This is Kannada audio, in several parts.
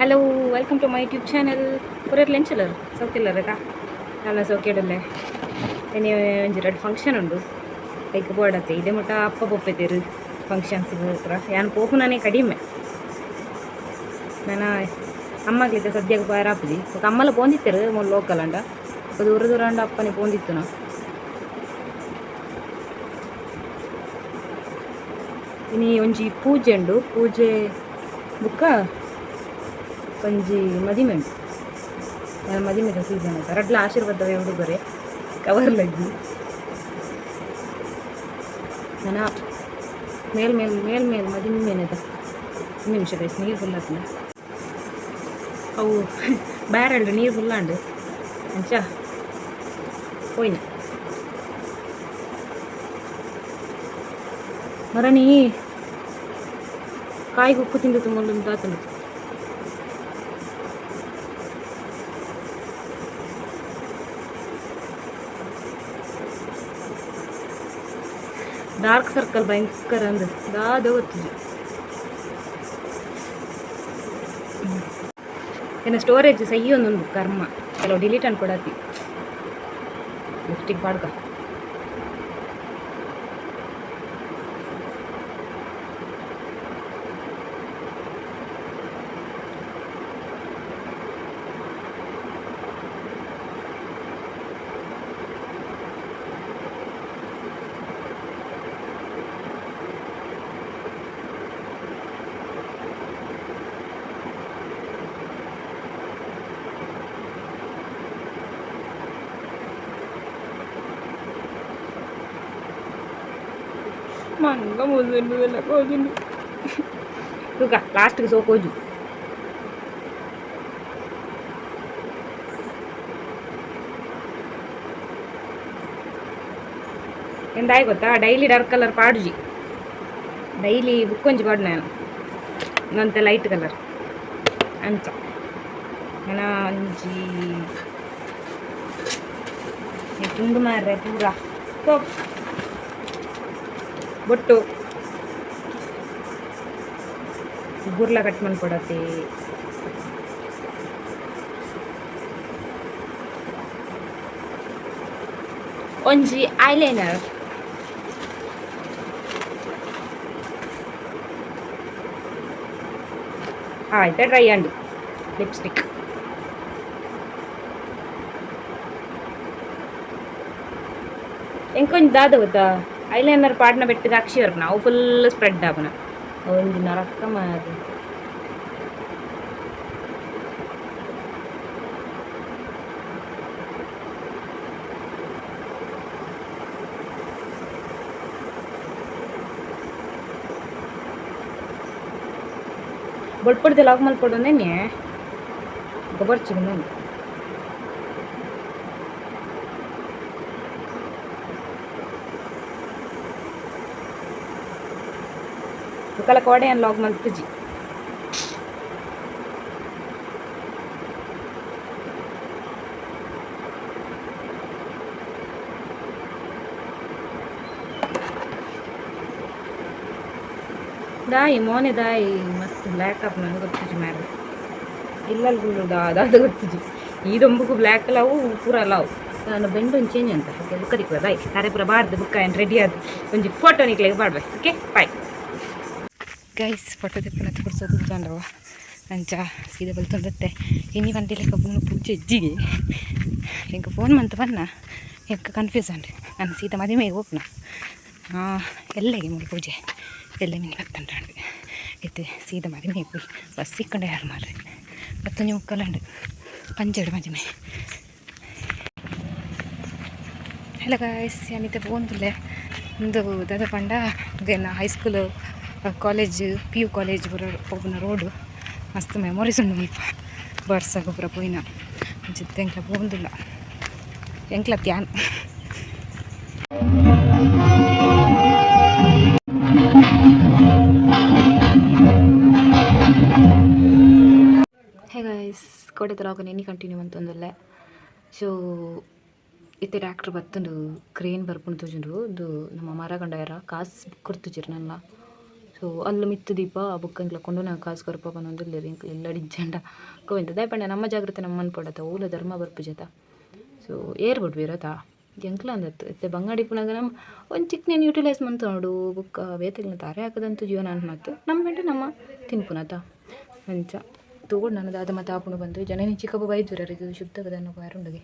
Hello, welcome to my YouTube channel. ಪೂರೈರ್ಲಿ ಎಂಚಲರ್ ಸೌಖ್ಯಲ್ಲರ ಎಲ್ಲ ಸೌಖ್ಯಡಲ್ಲೇ ಇನ್ನು ಒಂಜಿ ರಡ್ಡ್ ಫಂಕ್ಷನ್ ಉಂಡು ಐಕ್ ಬೋಡತ್ತೆ ಇದೇ ಮುಟ್ಟ ಅಪ್ಪ ಪೊಪ್ಪೆತೇರು ಫಂಕ್ಷನ್ಸ್ಗೆ ಪೂರ ಯಾನ್ ಪೋಪುನಾನೇ ಕಡಿಮೆ. ನಾನು ಅಮ್ಮಗ್ಲಿದ್ದ ಸದ್ಯಕ್ಕೆ ಬಾರಾಪುಜಿ ಅಮ್ಮಲ ಪೋಂದಿತ್ತೇರು ಮೊಲ್ ಲೋಕಲ್ ಅಂಡ ದೂರ ದೂರ ಅಂಡ ಅಪ್ಪನೇ ಪೋಂದಿತ್ತು ನಾ ಇನ್ನು ಒಂಜಿ ಪೂಜೆ ಉಂಡು. ಪೂಜೆ ಬುಕ್ಕ ಒಂಜಿ ಮದಿಮೆ ಉಂಟು. ಮದಿಮೆದ ಸೀಸನ್ ಆಯ್ತು. ರಡ್ಲ ಆಶೀರ್ವಾದವೇ ಉಡುಗೊರೆ ಕವರ್ಲಗ್ಗಿ ನಾನು ಮೇಲ್ ಮದಿಮೆನೆದ ನಿಮಿಷ ಗೈಸ್ ನೀರು ಫುಲ್ ಆತನ ಅವು ಬ್ಯಾರಲ್ಡು ನೀರು ಫುಲ್ಲಾಂಡು ಅಂಚ ಹೋಯ್ನ ಮರಣಿ ಕಾಯಿಗೆ ಉಪ್ಪು ತಿಂದು ತುಂಬ ತಾತಂಡು. ಡಾರ್ಕ್ ಸರ್ಕಲ್ ಭಯಂಕರ ಅಂದು ದಾದ ಗೊತ್ತಿದೆ. ಏನ ಸ್ಟೋರೇಜ್ ಸಹಿ ಒಂದುಂಡು ಕರ್ಮ ಕೆಲವು ಡಿಲೀಟ್ ಅನ್ಕೊಡತ್ತಿ ಲಿಪ್ಸ್ಟಿಕ್ ಪಾಡ್ಕ manga muzundu vela kojundu tuka last ke so koju ಎಂದಾಯ್ ಗೊತ್ತಾ ಡೈಲಿ ಡಾರ್ಕ್ ಕಲರ್ ಪಾಡುಜಿ ಡೈಲಿ ಬುಕ್ಕೊಂಜಿ ಪಾಡು ನಾನು ನಂತ ಲೈಟ್ ಕಲರ್ ಅಂಚ ನನ್ನ ಒಂಜಿ ತುಂಡು ಮಾರ್ರೆ ಪೂರ ಬೊಟ್ಟು ಗುರ್ಲ ಕಟ್ ಮಾಡ್ಕೊಡತ್ತೆ. ಒಂಜಿ ಐಲೈನರ್ ಆಯ್ತಾ ಡ್ರೈ ಅಂಡು ಲಿಪ್ಸ್ಟಿಕ್ ಎಂಕೊಂಜಿ ದಾದ ಗೊತ್ತಾ ಐಲೈನರ್ ಪಾಡ್ನ ಬೆಟ್ಟಿದ ಅಕ್ಷಿ ವರ್ಪನ ಅವು ಫುಲ್ ಸ್ಪ್ರೆಡ್ ಆಪನ ಒಂದು ನರಕ ಮಾರು ಬೊಡ್ಪಡ್ದೆ ಲಾಗ್ ಮಲ್ಪಡೋದೇನೆ ಗೊಬ್ಬರ ಚಿಗಂದು ಕಲ ಕೋಡೆ ಏನು ಲಾಗ್ ಮಲ್ಪುಜಿ ದಾಯಿ ಮೋನೆ ದಾಯಿ ಮಸ್ತ್ ಬ್ಲ್ಯಾಕ್ ಅಪ್ ನನಗೆ ಗೊತ್ತಿಜಿ ಮ್ಯಾರೆ ಇಲ್ಲಲ್ಲಿ ಗುಳ್ಳು ದಾದ ಗೊತ್ತಿಜಿ ಈ ದೊಂಬುಗು ಬ್ಲ್ಯಾಕ್ ಅಲ್ಲವು ಪೂರ ಅಲ್ಲವು ನಾನು ಬೆಂಡು ಒಂದು ಚೇಂಜ್ ಅಂತ ಓಕೆ ಬುಕ್ಕದಿಕ್ಕ ದಾಯಿ ತಾರೆ ಪೂರ ಬಾರ್ದು ಬುಕ್ಕ ಏನು ರೆಡಿ ಆದ ಒಂಜಿ ಫೋಟೋ ನಿಕ್ಲಿಗೆ ಬಾಡ್ಬೆ ಓಕೆ ಬಾಯ್ ಗೈಸ್. ಫೋಟೋ ತೆಪ್ಪನ ತೋರಿಸೋದು ಜಾಂಡ್ರವ ಅಂಚ ಸೀದಾ ಬಲ್ತೊಂದತ್ತೆ ಇನ್ನಿ ಬಂದಿ ಲೆಕ್ಕ ಪೂನು ಪೂಜೆ ಇಜ್ಜಿಗೆ ಎಂಕ ಫೋನ್ ಮಂತ ಬನ್ನ ಎಂಕ ಕನ್ಫ್ಯೂಸ್ ಅಂಡ್ರಿ ನಾನು ಸೀದಾ ಮದುವೆಗೆ ಹೋಗ್ನ ಎಲ್ಲೆಗೆ ಮುಗಿ ಪೂಜೆ ಎಲ್ಲ ಮಿನಿ ಬರ್ತಂಡ್ರಿ ಇತ್ತು ಸೀದಾ ಮದುವೆಗೆ ಹೋಗಿ ಬಸ್ ಸಿಕ್ಕೊಂಡೆ ಯಾರು ಮಾಡ್ರಿ ಮತ್ತೊಂದು ಮುಕ್ಕಲ್ಲಂಡು ಪಂಜೆಡು ಮದುವೆ. ಎಲ್ಲ ಗಾಯ್ಸ್ ಏನಿತ್ತೆ ಹೋಗಿಲ್ಲ ಒಂದು ದಾದ ಪಂಡ ದೇನ ಹೈಸ್ಕೂಲು ಕಾಲೇಜ್ PU ಕಾಲೇಜ್ ಪೋಪುನ ರೋಡು ಮಸ್ತ್ ಮೆಮೊರೀಸ್ ಉಂಡು ಮುಲ್ಪ ಬರ್ಸ ಗೊಬ್ಬರ ಪೋಯಿನ ಜಿತ್ತ ಎಂಕ್ಲ ಪೋಂದಿಲ್ಲ ಎಂಕ್ಲ ತ್ಯಾನ್ ಹೇ ಗೈಸ್ ಕೋಡೆ ತಲಾಗ ನೆನಿ ಕಂಟಿನ್ಯೂ ಅಂತಂದಲ್ಲೇ ಸೊ ಇತ್ತೆ ಟ್ರ್ಯಾಕ್ಟರ್ ಬತ್ತುಂಡು ಕ್ರೇನ್ ಬರ್ಪುಂಡು ತೋಜುಂಡು ಇದು ನಮ್ಮ ಮರ ಗಂಡ ಯಾರ ಕಾಸು ಕೊಡ್ತುಜಿರು ನನ್ನ ಸೊ ಸೊ ಅಲ್ಲಿ ಮಿತ್ತು ದೀಪ ಬುಕ್ಕಂಗ್ಲ ಕೊಂಡು ನಾವು ಕಾಸು ಕೊರಪನ ಒಂದಿಲ್ಲ ಇಂಕ್ಲು ಎಲ್ಲ ಡಿಂಚಂಡ ಕೋವಿಂತ ದಯಪಂಡ ನಮ್ಮ ಜಾಗ್ರತೆ ನಮ್ಮ ಅನ್ಪಡತ್ತ ಊಲ ಧರ್ಮ ಬರ್ಪುಜತ ಸೊ ಏರ್ ಬಿಡ್ವಿರತಾ ಎಂಕ್ಲ ಅಂದತ್ತು ಇತ್ತೆ ಬಂಗಾಡಿ ಪುನಾಗ ನಮ್ಮ ಒಂದು ಚಿಕ್ಕನೇನು ಯೂಟಿಲೈಸ್ ಮಾಡ್ತಾ ನೋಡು ಬುಕ್ಕ ವೇತಲ್ನ ತಾರೆ ಹಾಕದಂತೂ ಜೀವನ ಅನ್ಮತ್ತು ನಮ್ಮ ಗಂಟೆ ನಮ್ಮ ತಿನ್ಪುನತ ಅಂಚ ತಗೊಂಡು ನನ್ನದು ಅದು ಮತ್ತೆ ಆಪುಣ ಬಂದು ಜನ ಚಿಕ್ಕಪ್ಪ ಬೈದ್ವಿರರಿಗೆ ಶುದ್ಧಗದನ್ನು ಬಾರುಂಡಗೆ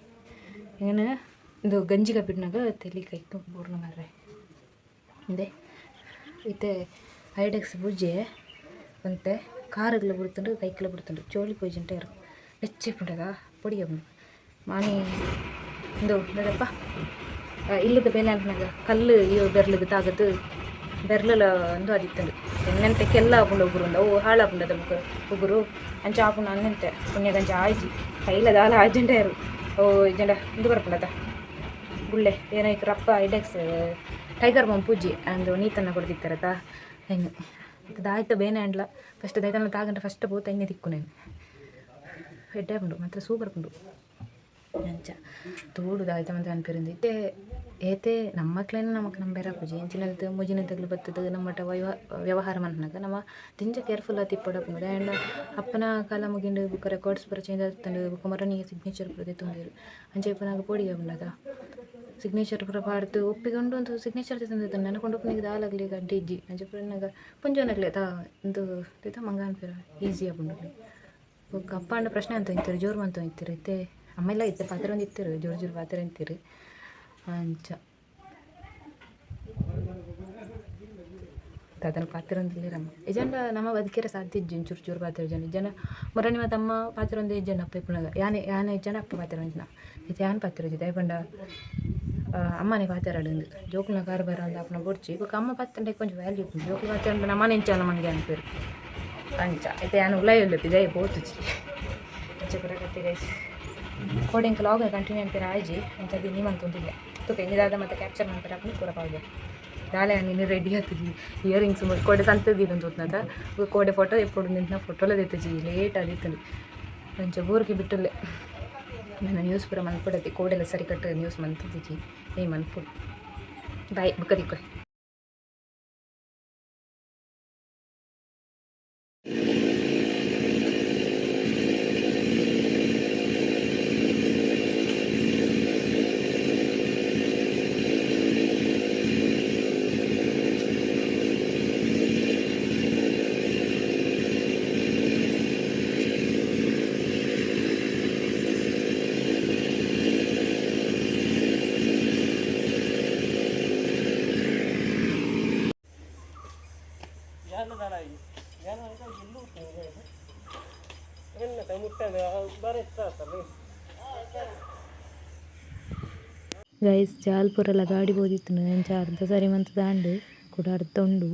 ಏನು ಇದು ಗಂಜಿ ಕಪ್ಪಿಟ್ನಾಗ ತಲೆ ಕೈತು ಪೂರ್ಣ ಮಾರ್ರೆ ಇದೆ ಇತ್ತೆ ಐಡೆಕ್ಸ್ ಬುಜ್ಜೆ ಅಂತೆ ಕಾರುಗಳು ಬಿಡ್ತುಂಡು ಕೈಕೆಲ್ಲ ಬಿಡ್ತುಂಡು ಚೋಳಿ ಪೋಯ್ಜಂಟೆ ಇರು ಹೆಚ್ಚಿ ಬಿಡದ ಪೊಡಿಯ ಮಾನಿ ಇದು ಅದಪ್ಪ ಇಲ್ಲದ ಬೇಲೆ ಅಂಟ್ನಾಗ ಕಲ್ಲು ಇವು ಬೆರ್ಲಿಗೆ ತಾಗದು ಬೆರ್ಲಲ ಒಂದು ಅದಿತ್ತಂಡು ಎಣ್ಣೆಂತೆಕ್ಕೆಲ್ಲ ಆಪುಂಡು ಒಬ್ಬರು ಅವು ಹಾಳಾಪುಂಡದ ಒಬ್ಬರು ಅಂಚ ಆಪುಂಡು ಅನ್ನಂತೆ ಪುಣ್ಯಗಂಚ ಆಯ್ಜಿ ಕೈಲ ದಾಲ ಆಯ್ಜಂಟೆ ಇರು ಓ ಜಂಡ ಇದು ಬರ್ಪುಂಡದ ಗುಳ್ಳೆ ಏನಾಯ್ತು ರಪ್ಪ ಐಡೆಕ್ಸ್ ಟೈಗರ್ ಬಾಂಬ್ ಪೂಜಿ ಅಂದು ನೀತನ್ನು ಕೊಡ್ತಿತ್ತಾರತ ಹೆಂಗೆ ದಾಯ್ತ ಬೇನೆ ಅಂಡ್ಲ ಫಸ್ಟ್ ದೈತನ ತಾಗಂಟ ಫಸ್ಟ್ ಪೋತ ಹೆಂಗೆ ತಿಕ್ಕು ನಾನು ಹೆಡ್ಡೆ ಪುಂಡು ಮಾತ್ರ ಸೂಪರ್ ಪುಂಡು ಅಂಚ ತೋಡು ದಾಯ್ತ ಮಂತ ಅನ್ಪಿರಿಂದು ಇತ್ತೆ ಏತೆ ನಮ್ಮ ಮಕ್ಳೇನು ನಮಗೆ ನಮ್ಮ ಬೇರೆ ಪೂಜೆ ಎಂಚಿನದ್ದು ಮುಜಿನದ್ದಗಳು ಬರ್ತದೆ ನಮ್ಮ ವ್ಯವಹಾರ ಮನ್ಪನಾಗ ನಮ್ಮ ತಿಂಜ ಕೇರ್ಫುಲ್ ಆಗಿ ತಿಪ್ಪಡ ಪುಂಡು ಆ್ಯಂಡ್ ಅಪ್ಪನ ಕಾಲ ಮುಗಿಂಡು ಬುಕ್ ರೆಕಾರ್ಡ್ಸ್ ಬರ ಚೇಂಜ್ ಆಗ್ತಂಡು ಬುಕ್ ಮರನಿಗೆ ಸಿಗ್ನೇಚರ್ ಬರದೆ ತುಂಬಿರು ಅಂಚೆ ಇಪ್ಪನಾಗ ಪೋಡಿಯ ಪುಂಡದ ಸಿಗ್ನೇಚರ್ ಪುರ ಪಾಡ್ದು ಒಪ್ಪಿಕೊಂಡು ಒಂದು ಸಿಗ್ನೇಚರ್ ತಂದಿದ್ದು ನೆನಕೊಂಡು ಒಪ್ಪನಿಗೆ ದಾಲಾಗಲಿ ಗಡ್ಡಿ ಇಜ್ಜಿ ಅಂಚೆ ಪುರನಾಗ ಪುಂಜೋನಾಗಲಿ ಒಂದು ಮಂಗ ಅನ್ಪಿರ ಈಸಿ ಆಗ್ಬಿಡು ಬುಕ್ ಅಪ್ಪ ಅಂಡ ಪ್ರಶ್ನೆ ಅಂತ ಇರ್ತೀರಿ ಜೋರು ಅಂತ ಇರ್ತೀರಿ ಇತ್ತೆ ಅಮ್ಮೆಲ್ಲ ಇತ್ತು ಪಾತ್ರೆ ಒಂದು ಇತ್ತಿರು ಜೋರು ಜೋರು ಪಾತ್ರೆ ಅಂತೀರಿ ಅಂಚ ಅದನ್ನು ಪಾತ್ರೆ ಒಂದಿಲ್ಲ ರಮ್ಮ ಇಜಂಡ ನಮ್ಮ ಬದುಕಿರ ಸಾಧ್ಯ ಇಜ್ಜಿ ಚೂರು ಚೂರು ಪಾತ್ರೆ ಜನ ಜನ ಮುರನಿ ಮತ್ತು ಅಮ್ಮ ಪಾತ್ರೆ ಒಂದು ಇಜ್ಜಂಡ ಅಪ್ಪ ಇಪ್ಪನಾಗ ಯಾನೆ ಇಜ್ಜಂಡ ಅಪ್ಪ ಪಾತ್ರೆ ಒಂದಿನ ಇದು ಯಾನ್ ಪಾತ್ರೆ ಇಜ್ಜಿ ದಯಪಂಡ ಅಮ್ಮನೇ ಪಾತ್ರೆ ಆಡಂದು ಜೋಕ್ಲ ಕಾರ್ಬಾರ ಅಂತ ಅಪ್ಪನ ಬೊಡ್ಚಿ ಇವಾಗ ಅಮ್ಮ ಪಾತ್ರೆ ಕೊಂಚ ವ್ಯಾಲ್ಯೂ ಇತ್ತು ಜೋಕ್ಲ ಪಾತ್ರೆ ಅಂದ್ರೆ ನಮ್ಮ ನೆಂಚಲ್ಲ ಮಂಗೆ ಅನ್ಪೇರು ಅಂಚ ಇದು ಯಾನು ಉಲಾಯ ಇಲ್ಲಪ್ಪಿದೆ ಬೋತುಚಿ ಅಂಚೆ ಪುರ ಕತ್ತಿ ಗೈಸ್ ಕೋಡಿಂಗ್ ಲಾಗ್ ಕಂಟಿನ್ಯೂ ಅಂತೀರ ಆಯ್ಜಿ ಅಂಚದು ನಿಮ್ಮಂತೊಂದಿಲ್ಲ ತುಕ ಇದಾದ ಮತ್ತೆ ಕ್ಯಾಪ್ಚರ್ ಮಾಡ್ತಾರೆ ಅಪ್ಪನ ಕೂಡ ಪಾವ್ದೆ ದಾಲೆ ನೀನು ರೆಡಿ ಆಗ್ತಿದ್ವಿ ಇಯರಿಂಗ್ಸ್ ಕೋಡೆ ಸಂತದಿದ್ದು ಅಂತ ಹೋದ್ನದ ಕೋಡೆ ಫೋಟೋ ಎప్పుడు ನಿಂತ ಫೋಟೋಲ ತೆತ್ತಜಿ ಲೇಟ್ ಆದಿತ್ತು ಅಂಚ ಬೋರ್ಗೆ ಬಿಟ್ಟಲ್ಲೇ ನಾನು ನ್ಯೂಸ್ ಪೂರ ಮನ್ಪಡತಿ ಕೋಡೆಲ್ಲ ಸರಿ ಕಟ್ಟು ನ್ಯೂಸ್ ಮಂತಿದ್ದಿ ಏ ಮನ್ಪುಡು ಬಾಯ್ ಬುಕ್ಕದಿಕ್ಕ ಗೈಸ್ ಜಾಲ್ಪುರಲ್ಲ ಗಾಡಿ ಬೋದಿತ್ತು ಅಂಚ ಅರ್ಧ ಸರಿ ಮಂತ್ ದಾಂಡು ಕೂಡ ಅರ್ಧ ಉಂಡು